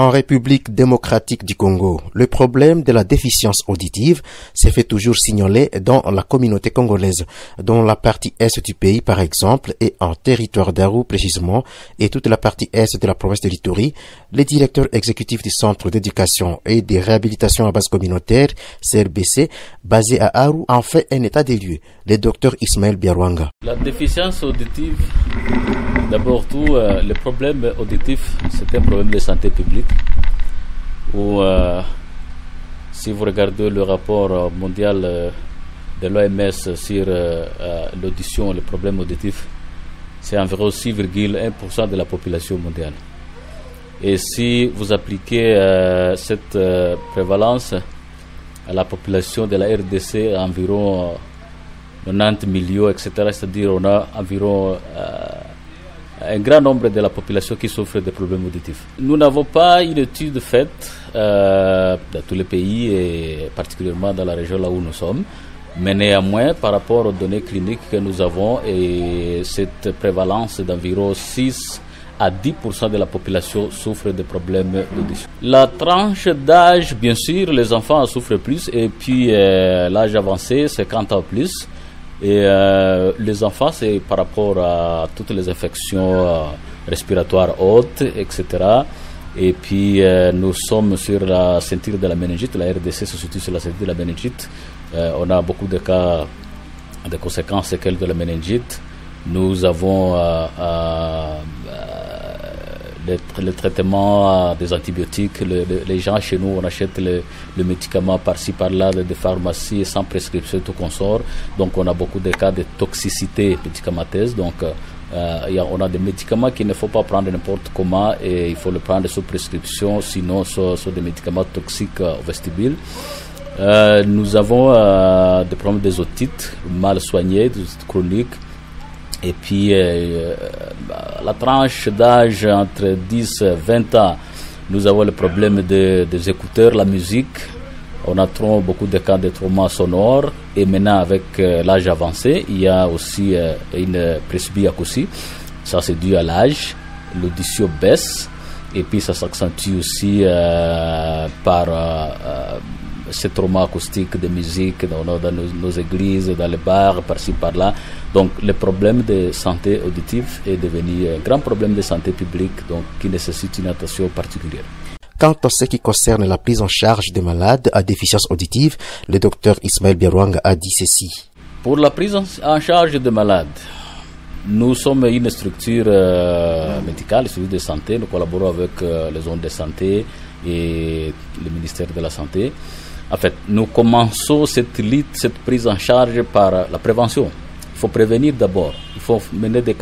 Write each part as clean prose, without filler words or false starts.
En République démocratique du Congo, le problème de la déficience auditive s'est fait toujours signaler dans la communauté congolaise, dans la partie est du pays par exemple, et en territoire d'Aru précisément, et toute la partie est de la province de l'Ituri. Le directeur exécutif du Centre d'éducation et de réhabilitation à base communautaire, CRBC, basé à Aru, en fait un état des lieux, le docteur Ismaël Biarwanga. La déficience auditive, d'abord tout, le problème auditif, c'est un problème de santé publique. Où, si vous regardez le rapport mondial de l'OMS sur l'audition, le problème auditif, c'est environ 6,1% de la population mondiale. Et si vous appliquez cette prévalence à la population de la RDC, environ 90 millions, etc., c'est-à-dire on a environ un grand nombre de la population qui souffre de problèmes auditifs. Nous n'avons pas une étude faite dans tous les pays et particulièrement dans la région là où nous sommes, mais néanmoins par rapport aux données cliniques que nous avons et cette prévalence d'environ 6 à 10% de la population souffre de problèmes d'audition. La tranche d'âge, bien sûr, les enfants en souffrent plus et puis l'âge avancé, 50 ans plus. Et les enfants, c'est par rapport à toutes les infections respiratoires hautes, etc. Et puis nous sommes sur la ceinture de la méningite. La RDC se situe sur la ceinture de la méningite. On a beaucoup de cas de conséquences séquelles de la méningite. Nous avons le traitement des antibiotiques. Les gens chez nous, on achète le médicament par-ci par-là des pharmacies sans prescription tout consort. Donc on a beaucoup de cas de toxicité médicamenteuse. Donc on a des médicaments qu'il ne faut pas prendre n'importe comment et il faut le prendre sous prescription, sinon ce sont des médicaments toxiques au vestibule. Nous avons des problèmes des otites mal soignés, des otites chroniques. Et puis, la tranche d'âge entre 10 et 20 ans, nous avons le problème des écouteurs, la musique. On a beaucoup de cas de trauma sonore. Et maintenant, avec l'âge avancé, il y a aussi une presbyacousie. Ça, c'est dû à l'âge. L'audition baisse. Et puis, ça s'accentue aussi par ces traumas acoustiques de musique dans nos églises, dans les bars, par-ci, par-là. Donc, le problème de santé auditive est devenu un grand problème de santé publique, donc qui nécessite une attention particulière. Quant à ce qui concerne la prise en charge des malades à déficience auditive, le docteur Ismaël Biarwanga a dit ceci. Pour la prise en charge des malades, nous sommes une structure médicale, une structure de santé. Nous collaborons avec les zones de santé et le ministère de la Santé. En fait, nous commençons cette prise en charge par la prévention. Il faut prévenir d'abord. Il faut mener des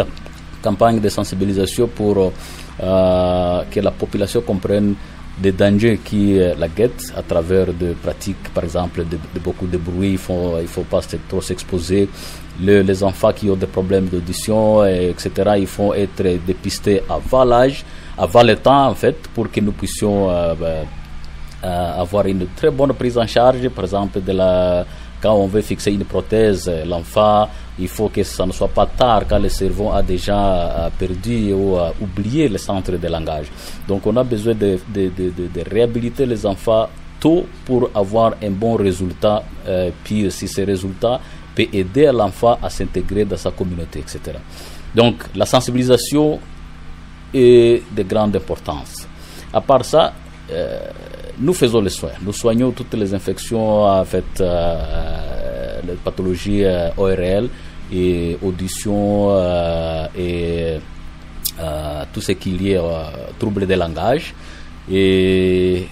campagnes de sensibilisation pour que la population comprenne des dangers qui la guettent à travers des pratiques, par exemple, de beaucoup de bruit. Il faut pas trop s'exposer. Les enfants qui ont des problèmes d'audition, etc., ils font être dépistés avant l'âge, avant le temps, en fait, pour que nous puissions avoir une très bonne prise en charge. Par exemple, quand on veut fixer une prothèse, l'enfant, il faut que ça ne soit pas tard, quand le cerveau a déjà perdu ou oublié le centre de langage. Donc on a besoin de réhabiliter les enfants tôt pour avoir un bon résultat, puis si ce résultat peut aider l'enfant à s'intégrer dans sa communauté, etc. Donc la sensibilisation est de grande importance. À part ça, nous faisons les soins. Nous soignons toutes les infections, en fait, les pathologies ORL et audition et tout ce qui est lié aux troubles de langage. Et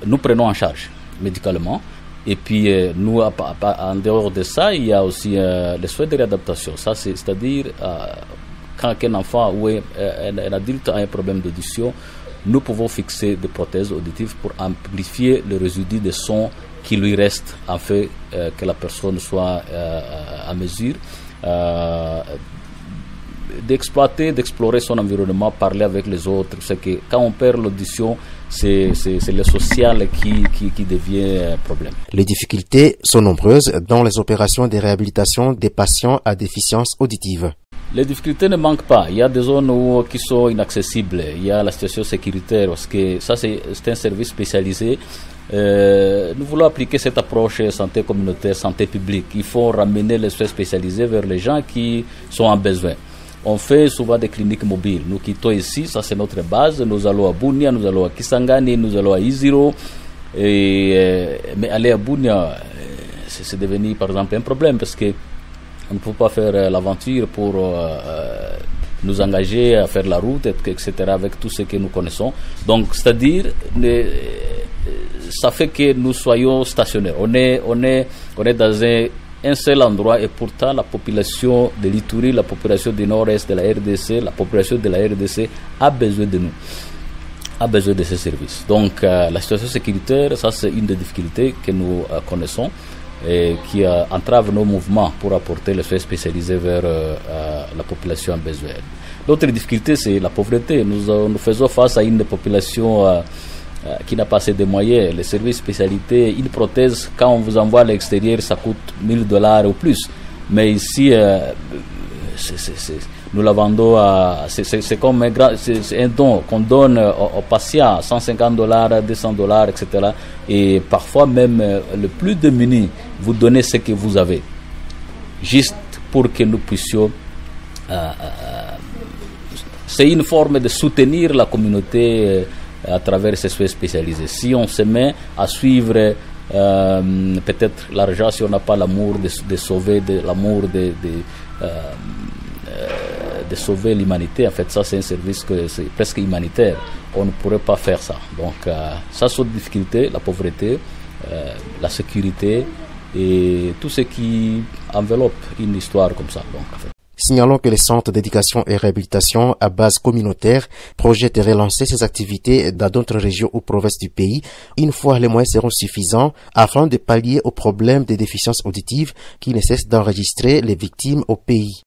nous prenons en charge médicalement. Et puis, nous, en dehors de ça, il y a aussi les soins de réadaptation. Ça, c'est-à-dire, quand un enfant ou un adulte a un problème d'audition, nous pouvons fixer des prothèses auditives pour amplifier le résidu de son qui lui reste, afin que la personne soit à mesure d'explorer son environnement, parler avec les autres. C'est que quand on perd l'audition, c'est le social qui devient un problème. Les difficultés sont nombreuses dans les opérations de réhabilitation des patients à déficience auditive. Les difficultés ne manquent pas. Il y a des zones qui sont inaccessibles. Il y a la situation sécuritaire parce que ça c'est un service spécialisé. Nous voulons appliquer cette approche santé communautaire, santé publique. Il faut ramener les soins spécialisés vers les gens qui sont en besoin. On fait souvent des cliniques mobiles. Nous quittons ici, ça c'est notre base. Nous allons à Bunia, nous allons à Kisangani, nous allons à Iziro. Mais aller à Bunia, c'est devenu par exemple un problème parce que on ne peut pas faire l'aventure pour nous engager à faire la route, etc. avec tout ce que nous connaissons. Donc, c'est-à-dire, ça fait que nous soyons stationnaires. On est dans un seul endroit et pourtant la population de l'Ituri, la population du nord-est de la RDC, la population de la RDC a besoin de nous, a besoin de ces services. Donc, la situation sécuritaire, ça c'est une des difficultés que nous connaissons et qui entrave nos mouvements pour apporter les soins spécialisés vers la population en besoin. L'autre difficulté, c'est la pauvreté. Nous faisons face à une population qui n'a pas assez de moyens. Les services spécialités, une prothèse, quand on vous envoie à l'extérieur, ça coûte $1000 ou plus. Mais ici, nous la vendons c'est comme un don qu'on donne aux patients, $150, $200, etc. Et parfois même le plus démuni, vous donnez ce que vous avez, juste pour que nous puissions. C'est une forme de soutenir la communauté à travers ces soins spécialisés. Si on se met à suivre peut-être l'argent, si on n'a pas l'amour de sauver, l'amour de sauver l'humanité, en fait, ça c'est un service que c'est presque humanitaire. On ne pourrait pas faire ça. Donc, ça sont des difficultés, la pauvreté, la sécurité et tout ce qui enveloppe une histoire comme ça. Donc, en fait. Signalons que le Centre d'éducation et réhabilitation à base communautaire projette de relancer ses activités dans d'autres régions ou provinces du pays une fois les moyens seront suffisants afin de pallier aux problèmes de déficience auditive qui ne cessent d'enregistrer les victimes au pays.